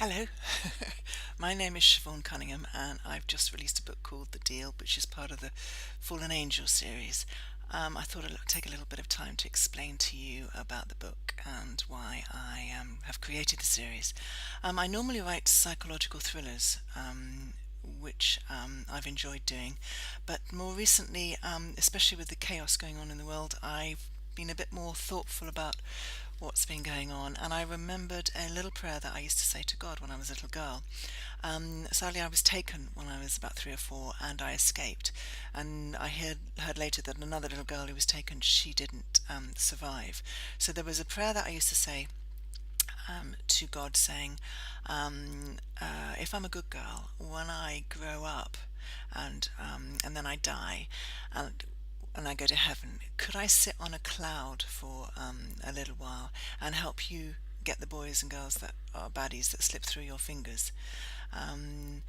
Hello, my name is Siobhan Cunningham, and I've just released a book called The Deal, which is part of the Fallen Angel series. I thought I'd take a little bit of time to explain to you about the book and why I have created the series. I normally write psychological thrillers, which I've enjoyed doing, but more recently, especially with the chaos going on in the world, I've been a bit more thoughtful about what's been going on, and I remembered a little prayer that I used to say to God when I was a little girl. Sadly, I was taken when I was about 3 or 4, and I escaped. And I heard later that another little girl who was taken, she didn't survive. So there was a prayer that I used to say to God, saying, "If I'm a good girl, when I grow up, and then I die, and I go to heaven, could I sit on a cloud for a little while and help you get the boys and girls that are baddies that slip through your fingers?" And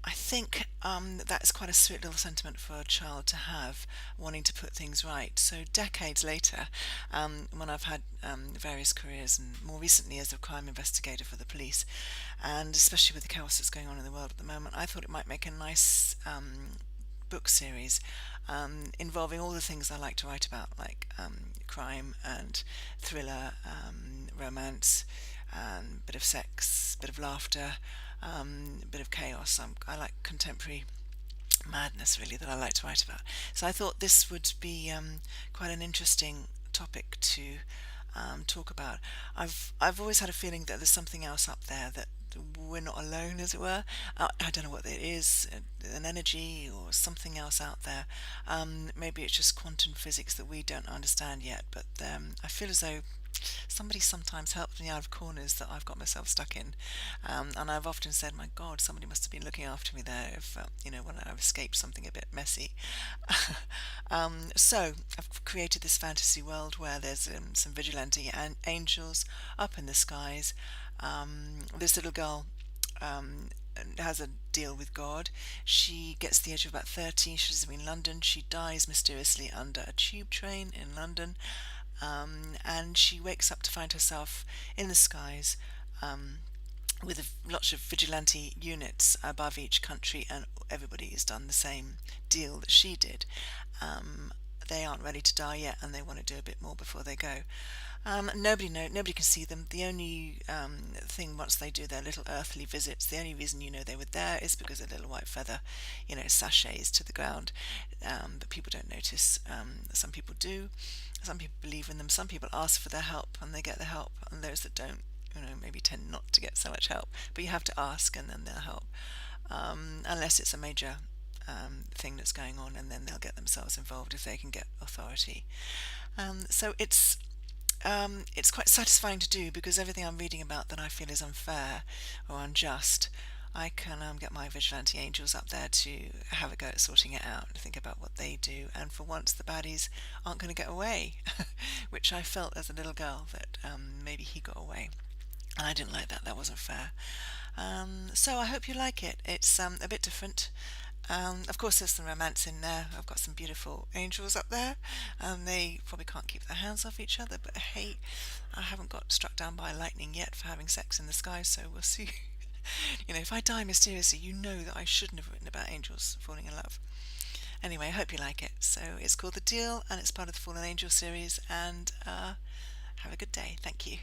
I think that's quite a sweet little sentiment for a child to have, wanting to put things right. So decades later, when I've had various careers, and more recently as a crime investigator for the police, and especially with the chaos that's going on in the world at the moment, I thought it might make a nice book series involving all the things I like to write about, like crime and thriller, romance, bit of sex, bit of laughter, bit of chaos. I like contemporary madness, really, that I like to write about. So I thought this would be quite an interesting topic to talk about. I've always had a feeling that there's something else up there, that we're not alone, as it were. I don't know what it is, an energy or something else out there. Maybe it's just quantum physics that we don't understand yet, but I feel as though somebody sometimes helps me out of corners that I've got myself stuck in. And I've often said, my God, somebody must have been looking after me there, if when I've escaped something a bit messy. So I've created this fantasy world where there's some vigilante and angels up in the skies. This little girl has a deal with God. She gets to the age of about 30. She's in London. She dies mysteriously under a tube train in London, and she wakes up to find herself in the skies, with lots of vigilante units above each country, and everybody has done the same deal that she did. They aren't ready to die yet, and they want to do a bit more before they go. Nobody can see them. The only thing, once they do their little earthly visits, the only reason you know they were there is because a little white feather, sachets to the ground. But people don't notice. Some people do. Some people believe in them. Some people ask for their help and they get the help, and those that don't, maybe tend not to get so much help. But you have to ask, and then they'll help, unless it's a major thing that's going on, and then they'll get themselves involved if they can get authority. So it's quite satisfying to do, because everything I'm reading about that I feel is unfair or unjust, I can get my vigilante angels up there to have a go at sorting it out and think about what they do. And for once, the baddies aren't going to get away, which I felt as a little girl that maybe he got away. And I didn't like that. That wasn't fair. So I hope you like it. It's a bit different. Of course, there's some romance in there. I've got some beautiful angels up there, and they probably can't keep their hands off each other. But hey, I haven't got struck down by lightning yet for having sex in the sky, so we'll see. If I die mysteriously, you know that I shouldn't have written about angels falling in love. Anyway, I hope you like it. So it's called The Deal, and it's part of the Fallen Angel series. And have a good day. Thank you.